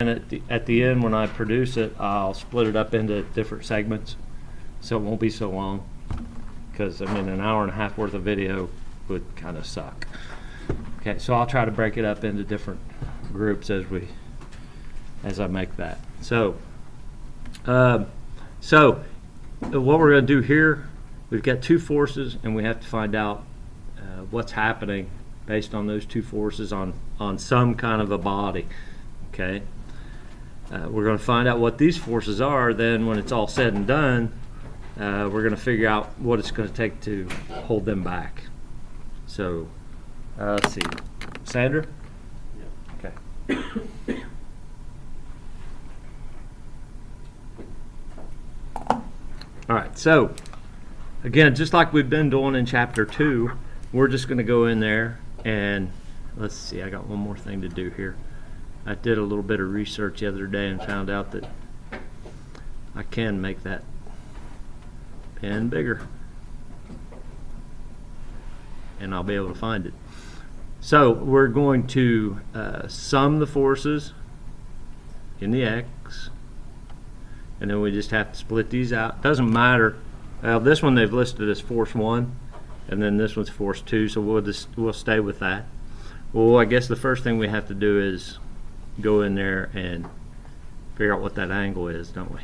And at the end, when I produce it, I'll split it up into different segments, so it won't be so long. Because I mean, an hour and a half worth of video would kind of suck. Okay, so I'll try to break it up into different groups as I make that. So what we're going to do here, we've got two forces, and we have to find out what's happening based on those two forces on some kind of a body. Okay. We're going to find out what these forces are. Then when it's all said and done, we're going to figure out what it's going to take to hold them back. So let's see. Sandra? Yeah. Okay. All right. So again, just like we've been doing in Chapter 2, we're just going to go in there and let's see. I got one more thing to do here. I did a little bit of research the other day and found out that I can make that pen bigger, and I'll be able to find it. So we're going to sum the forces in the X, and then we just have to split these out. Doesn't matter. This one they've listed as force 1, and then this one's force 2, so we'll stay with that. Well, I guess the first thing we have to do is go in there and figure out what that angle is, don't we?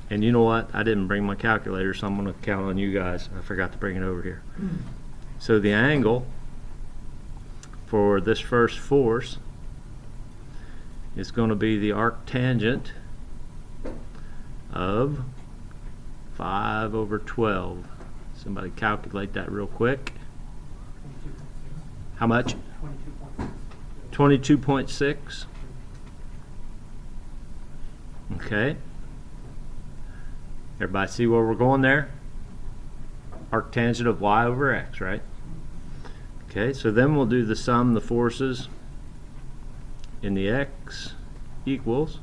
And you know what? I didn't bring my calculator, so I'm going to count on you guys. I forgot to bring it over here. So the angle for this first force is going to be the arctangent of 5 over 12. Somebody calculate that real quick. How much? 22.6. Okay. Everybody see where we're going there? Arctangent of y over x, right? Okay, so then we'll do the sum of the forces in the x equals.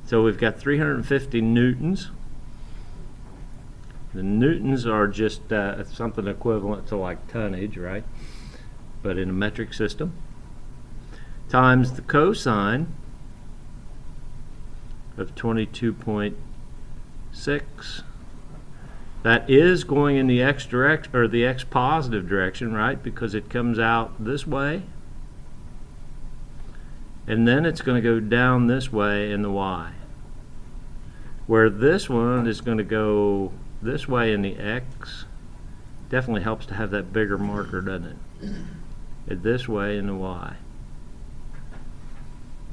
So we've got 350 newtons. The newtons are just something equivalent to like tonnage, right? But in a metric system. Times the cosine of 22.6. That is going in the x direction, or the x positive direction, right? Because it comes out this way, and then it's going to go down this way in the y. Where this one is going to go this way in the x. Definitely helps to have that bigger marker, doesn't it? This way in the y.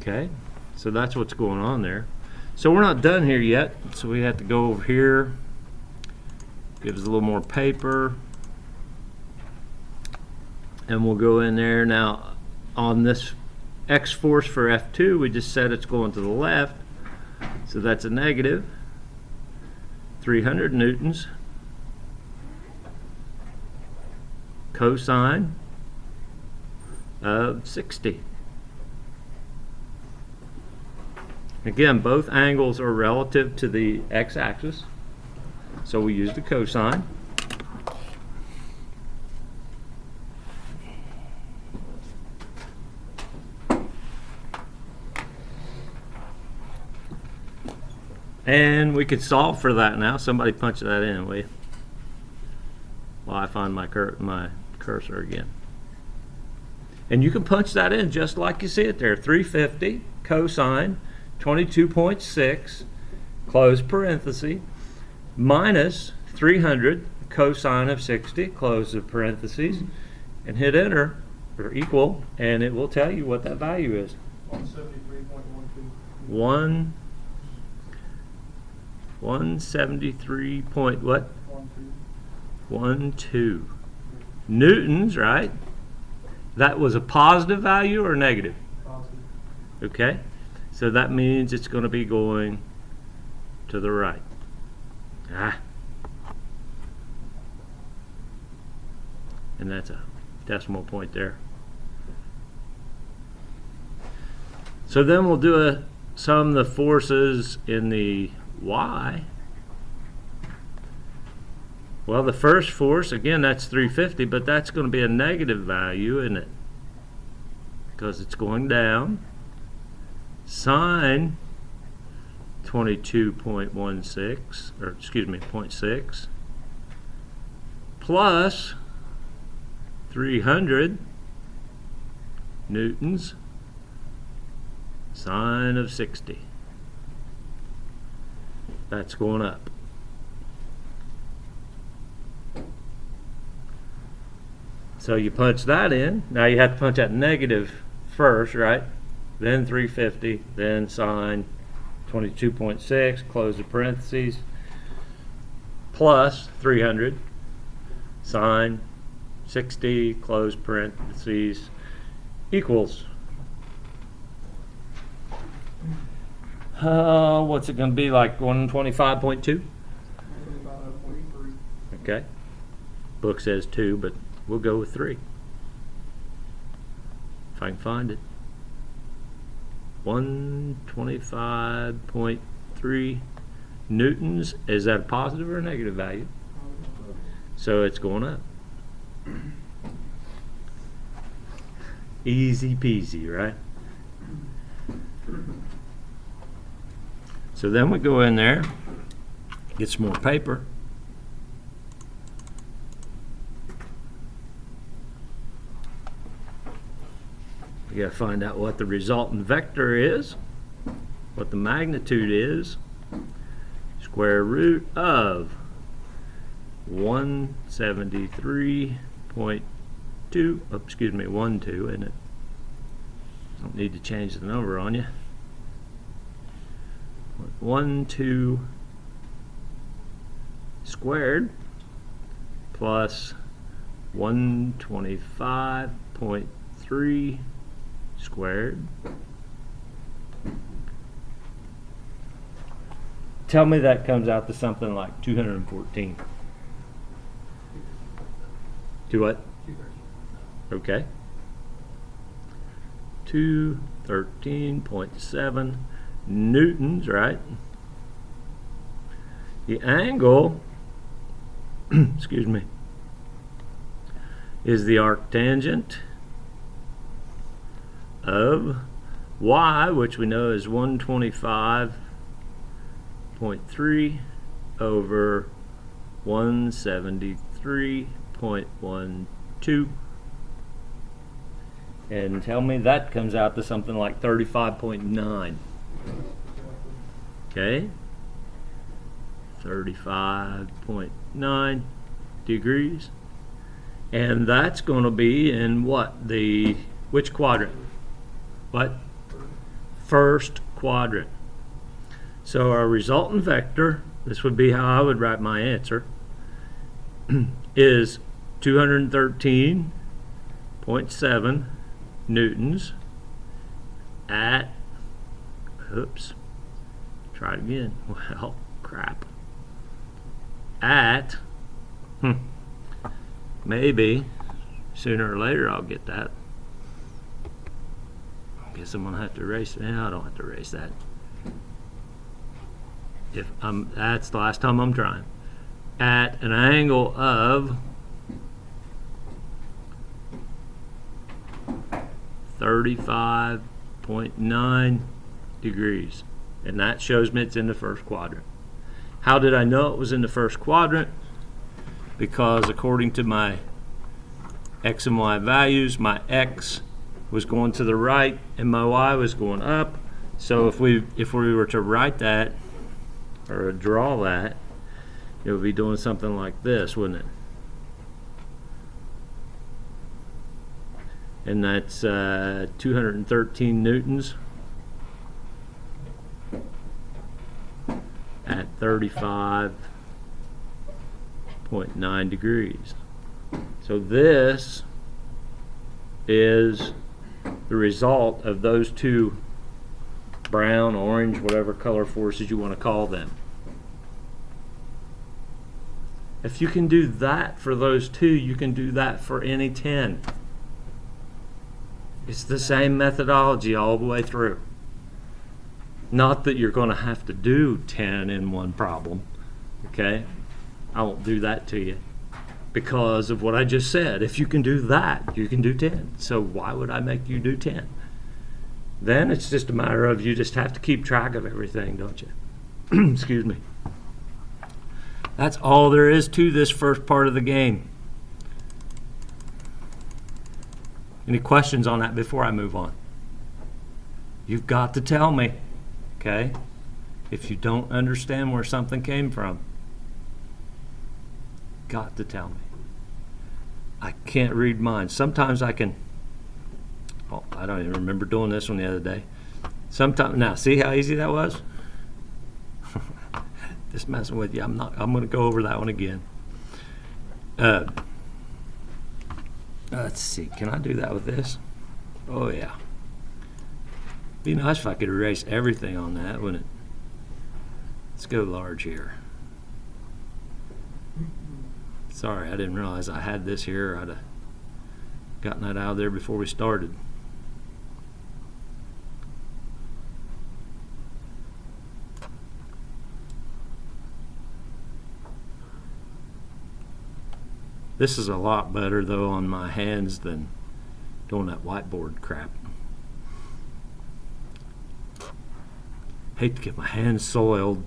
Okay, so that's what's going on there. So we're not done here yet, so we have to go over here, give us a little more paper, and we'll go in there. Now on this x force for F2, we just said it's going to the left, so that's a negative 300 newtons cosine of 60. Again, both angles are relative to the x-axis, so we use the cosine. And we could solve for that now. Somebody punch that in, will you? While I find my cursor again. And you can punch that in just like you see it there. 350 cosine 22.6, close parenthesis, minus 300 cosine of 60, close the parentheses, and hit enter, or equal, and it will tell you what that value is. 173.12. 173 point what? 12 newtons, right? That was a positive value or negative? Positive. Okay. So that means it's going to be going to the right. And that's a decimal point there. So then we'll do a sum of the forces in the y. Well, the first force, again, that's 350, but that's going to be a negative value, isn't it? Because it's going down. sine 22.16, or excuse me, 0.6, plus 300 newtons sine of 60. That's going up. So you punch that in. Now you have to punch that negative first, right? Then 350, then sine 22.6, close the parentheses, plus 300, sine 60, close parentheses, equals, what's it going to be, like 125.2? Okay. Book says 2, but we'll go with 3. If I can find it. 125.3 newtons. Is that a positive or a negative value? So it's going up. Easy peasy, right? So then we go in there, get some more paper. We got to find out what the resultant vector is, what the magnitude is. Square root of 173.2, oh, excuse me, 12, isn't it? Don't need to change the number on you. 12 squared plus 125.3 squared. Tell me that comes out to something like 214. To what? 213. Okay. 213.7 newtons, right? The angle, excuse me, is the arctangent of y, which we know is 125.3 over 173.12. And tell me that comes out to something like 35.9. Okay, 35.9 degrees. And that's going to be in what? Which quadrant? What? First quadrant. So our resultant vector, this would be how I would write my answer, is 213.7 newtons at, oops, try it again, well, crap, at, maybe sooner or later I'll get that. Guess I'm gonna have to erase it. No, I don't have to erase that. That's the last time I'm trying. At an angle of 35.9 degrees. And that shows me it's in the first quadrant. How did I know it was in the first quadrant? Because according to my x and y values, my x was going to the right and my y was going up. So if we were to write that or draw that, it would be doing something like this, wouldn't it? And that's 213 newtons at 35.9 degrees. So this is the result of those two brown, orange, whatever color forces you want to call them. If you can do that for those two, you can do that for any 10. It's the same methodology all the way through. Not that you're going to have to do 10 in one problem, okay? I won't do that to you because of what I just said. If you can do that, you can do 10. So why would I make you do 10? Then it's just a matter of you just have to keep track of everything, don't you? Excuse me. That's all there is to this first part of the game. Any questions on that before I move on? You've got to tell me, okay? If you don't understand where something came from, got to tell me. I can't read minds. Sometimes I can. Oh, I don't even remember doing this one the other day. Sometimes, now see how easy that was? Just messing with you. I'm going to go over that one again. Let's see. Can I do that with this? Oh yeah. Be nice if I could erase everything on that, wouldn't it? Let's go large here. Sorry, I didn't realize I had this here. I'd have gotten that out of there before we started. This is a lot better though on my hands than doing that whiteboard crap. Hate to get my hands soiled.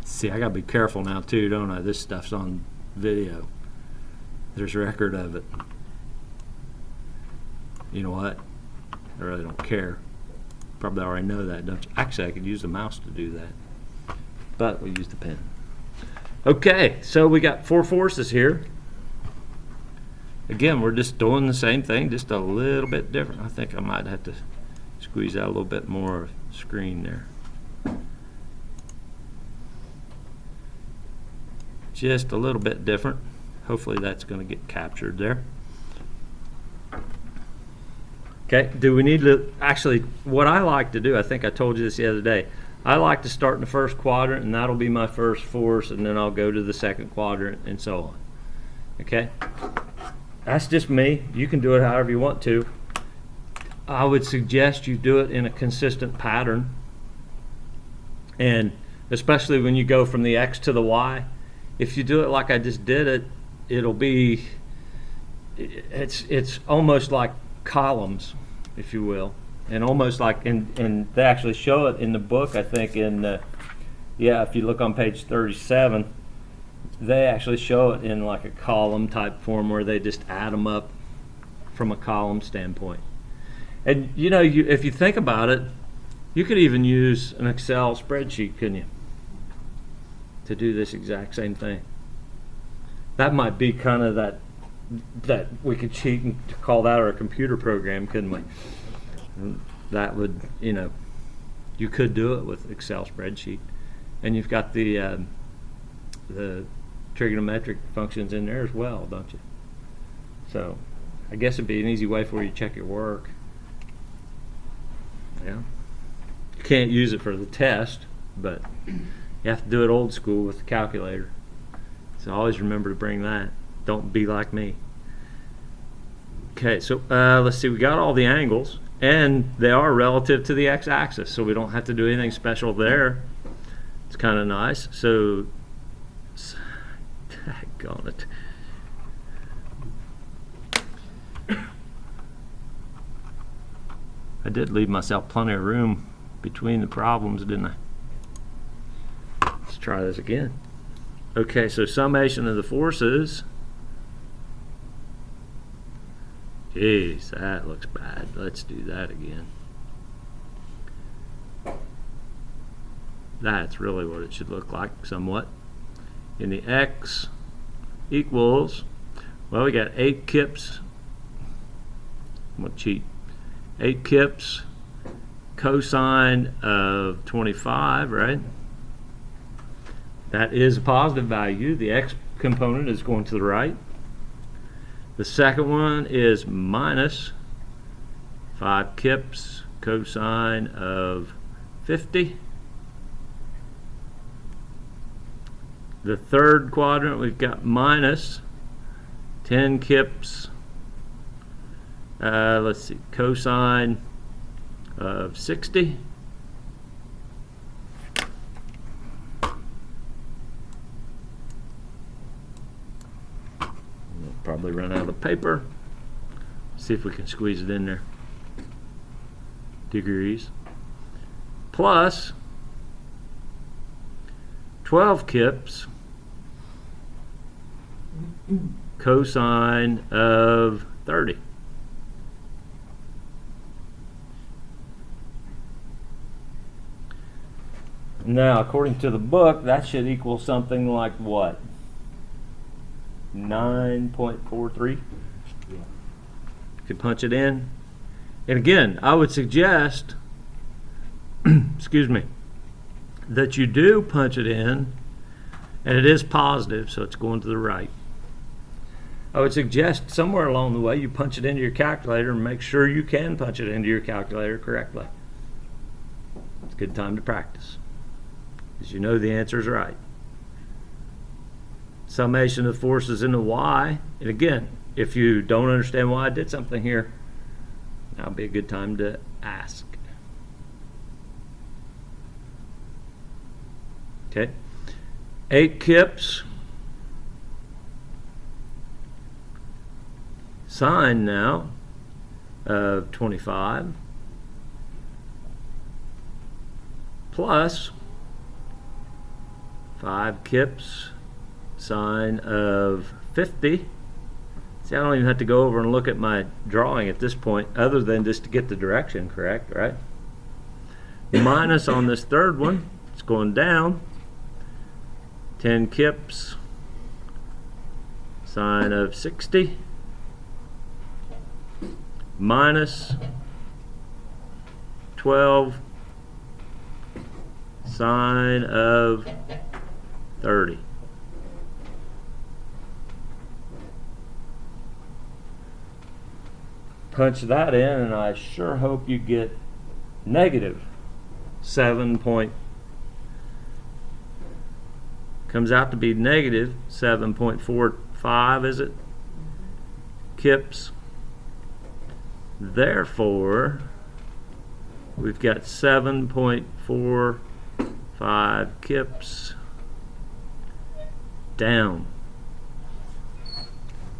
See, I gotta be careful now too, don't I? This stuff's on video. There's a record of it. You know what? I really don't care. Probably already know that, don't you? Actually, I could use the mouse to do that, but we'll use the pen. Okay, so we got 4 forces here. Again, we're just doing the same thing, just a little bit different. I think I might have to squeeze out a little bit more screen there. Just a little bit different. Hopefully that's going to get captured there. Okay, do we need to, actually, what I like to do, I think I told you this the other day, I like to start in the first quadrant, and that'll be my first force, and then I'll go to the second quadrant, and so on. Okay? That's just me. You can do it however you want to. I would suggest you do it in a consistent pattern, and especially when you go from the X to the Y. If you do it like I just did it, it'll be, it's almost like columns, if you will, and almost like, and they actually show it in the book, I think, in yeah, if you look on page 37, they actually show it in like a column type form where they just add them up from a column standpoint. And you know, if you think about it, you could even use an Excel spreadsheet, couldn't you, to do this exact same thing. That might be kind of that we could cheat and call that our computer program, couldn't we? That would, you know, you could do it with Excel spreadsheet, and you've got the trigonometric functions in there as well, don't you? So I guess it'd be an easy way for you to check your work. Yeah, you can't use it for the test, but you have to do it old school with the calculator. So always remember to bring that. Don't be like me. Okay, so let's see, we got all the angles, and they are relative to the x-axis, so we don't have to do anything special there. It's kind of nice. So, daggone it. I did leave myself plenty of room between the problems, didn't I? Let's try this again. Okay, so summation of the forces. Jeez, that looks bad. Let's do that again. That's really what it should look like, somewhat. In the x equals, well, we got 8 kips. I'm going to cheat. 8 kips cosine of 25, right? That is a positive value. The x component is going to the right. The second one is minus 5 kips cosine of 50. The third quadrant, we've got minus 10 kips, let's see, cosine of 60. Probably run out of paper. See if we can squeeze it in there. Degrees. Plus 12 kips cosine of 30. Now, according to the book, that should equal something like what? 9.43? Yeah. Could punch it in. And again, I would suggest, excuse me, that you do punch it in, and it is positive, so it's going to the right. I would suggest somewhere along the way you punch it into your calculator and make sure you can punch it into your calculator correctly. It's a good time to practice, because you know the answer is right. Summation of forces in the y, and again, if you don't understand why I did something here, now would be a good time to ask. Okay, 8 kips sine now of 25 plus 5 kips sine of 50. See, I don't even have to go over and look at my drawing at this point, other than just to get the direction correct, right? Minus on this third one, it's going down. 10 kips sine of 60 minus 12 sine of 30. Punch that in, and I sure hope you get negative 7 point. Comes out to be negative 7.45, is it? Kips. Therefore, we've got 7.45 kips down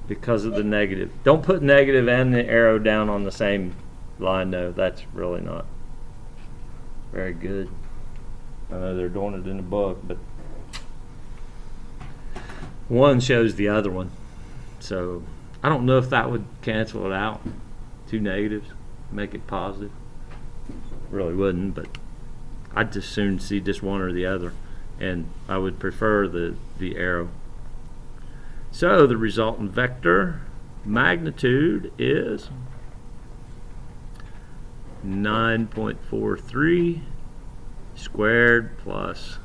because of the negative. Don't put negative and the arrow down on the same line, though. That's really not very good. I know they're doing it in the book, but one shows the other one. So I don't know if that would cancel it out. 2 negatives, make it positive. Really wouldn't, but I'd just soon see just one or the other, and I would prefer the arrow. So the resultant vector magnitude is 9.43 squared plus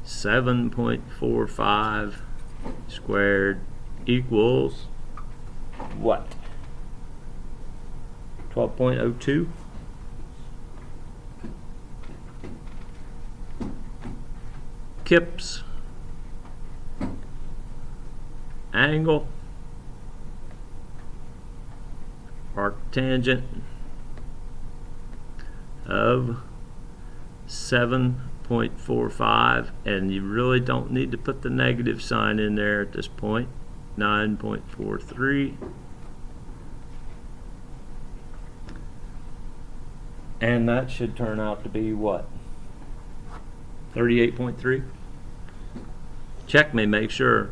7.45 squared equals what? 12.02. Kips, angle, arctangent of 7.45, and you really don't need to put the negative sign in there at this point. 9.43. And that should turn out to be what? 38.3? Check me, make sure.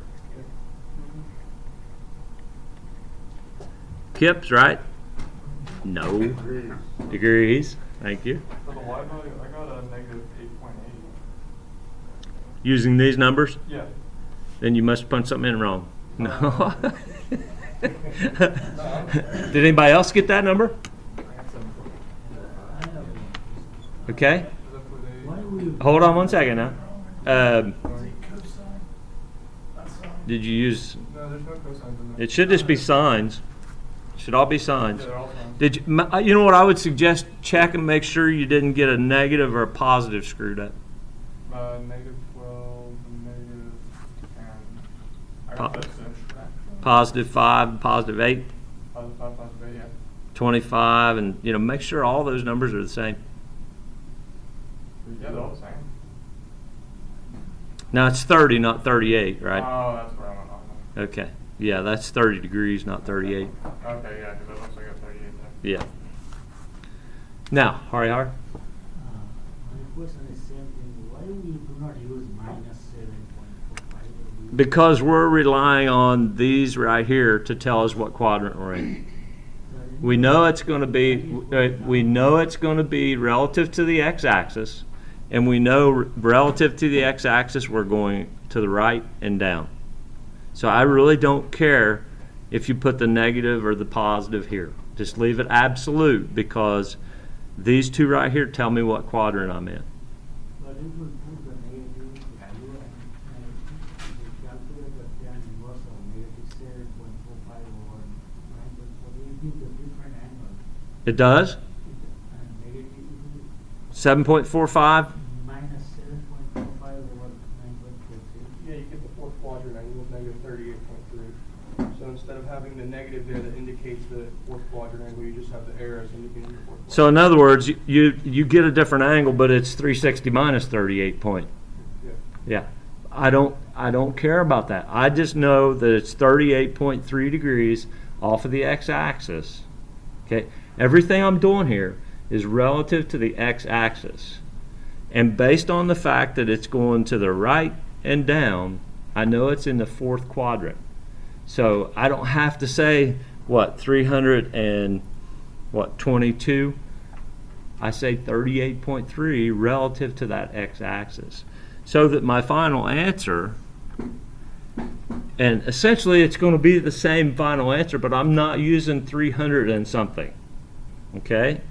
Kips, right? No. Degrees. Thank you. For the y value, I got a negative 8.8. Using these numbers? Yeah. Then you must punch something in wrong. No. Did anybody else get that number? Okay. Hold on one second now. Did you use? No, there's no cosines in there. It should just be signs. It should all be signs. Yeah, they're all signs. Did you? You know what I would suggest? Check and make sure you didn't get a negative or a positive screwed up. Negative 12, negative 10. I got this in. Positive 5, positive 8, Positive 5, positive 8, yeah. 25, and make sure all those numbers are the same. Yeah, they're all the same. Now it's 30, not 38, right? Oh, that's where I went wrong. Okay. Yeah, that's 30 degrees, not 38. Okay, yeah, because it looks like a 38 there. Yeah. Now, Hari. My question is same thing. Why we do not use -7.45? Because we're relying on these right here to tell us what quadrant we're in. We know it's going to be relative to the x-axis, and we know relative to the x-axis we're going to the right and down. So I really don't care if you put the negative or the positive here. Just leave it absolute, because these two right here tell me what quadrant I'm in. But if we put the negative value and we calculate the tan inverse of -7.45 over 9.48, it gives a different angle. It does? And negative -7.45? -7.45 over 9.43. Yeah, you get the fourth quadrant angle of -38.3. So instead of having the negative there that indicates the fourth quadrant angle, you just have the arrows indicating the fourth quadrant. So in other words, you get a different angle, but it's 360 minus 38 point. Yeah. Yeah. I don't care about that. I just know that it's 38.3 degrees off of the x-axis. Okay? Everything I'm doing here is relative to the x-axis. And based on the fact that it's going to the right and down, I know it's in the fourth quadrant. So I don't have to say, 322? I say 38.3 relative to that x-axis. So that my final answer, and essentially it's going to be the same final answer, but I'm not using 300 and something. Okay?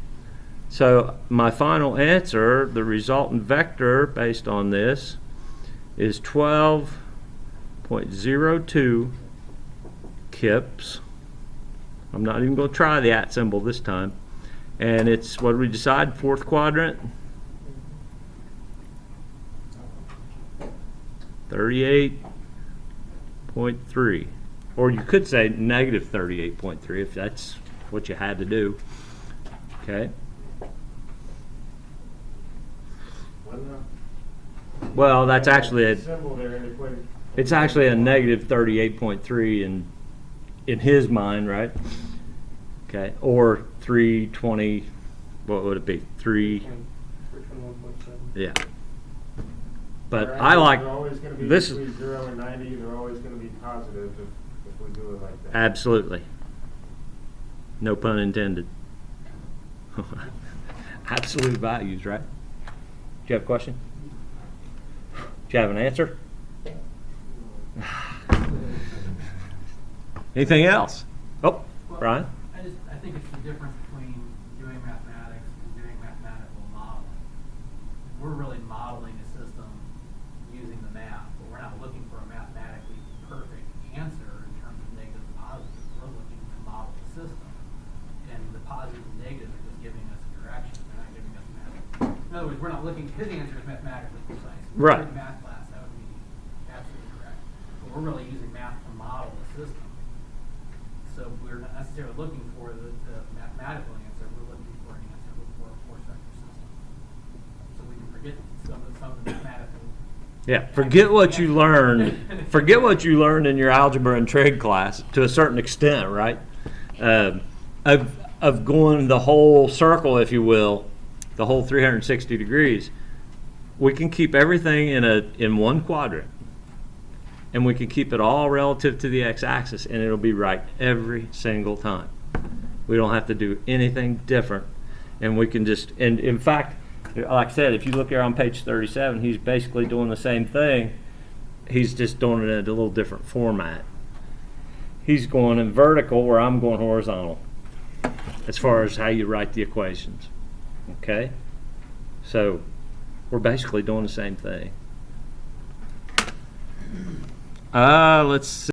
So my final answer, the resultant vector based on this, is 12.02 kips. I'm not even going to try the at symbol this time. And it's, what did we decide, fourth quadrant? 38.3. Or you could say negative 38.3 if that's what you had to do. Okay? Well, that's actually it's actually a negative 38.3 in his mind, right? Okay, or 320. What would it be? 321.7. Yeah. But I like They're always going to be this. between 0 and 90. They're always going to be positive if we do it like that. Absolutely. No pun intended. Absolute values, right? Do you have a question? Do you have an answer? Anything else? Oh, Well, Brian? I think it's the difference between doing mathematics and doing mathematical modeling. We're really modeling a system using the math, but we're not looking for a mathematically perfect answer in terms of negative and positive. We're looking to model the system. And the positives and negatives are just giving us a direction. They're not giving us math. In other words, we're not looking, his answer is mathematically precise. If we Right. were in math class, that would be absolutely correct. But we're really using math to model the system. So we're not necessarily looking for the mathematical answer, we're looking for an answer for a force vector system. So we can forget some of the mathematical. Yeah, forget what you learned. Forget what you learned in your algebra and trig class to a certain extent, right? Of going the whole circle, if you will, the whole 360 degrees. We can keep everything in one quadrant, and we can keep it all relative to the x-axis, and it'll be right every single time. We don't have to do anything different, and we can just, and in fact, like I said, if you look here on page 37, he's basically doing the same thing. He's just doing it in a little different format. He's going in vertical where I'm going horizontal as far as how you write the equations. Okay? So we're basically doing the same thing. Let's see.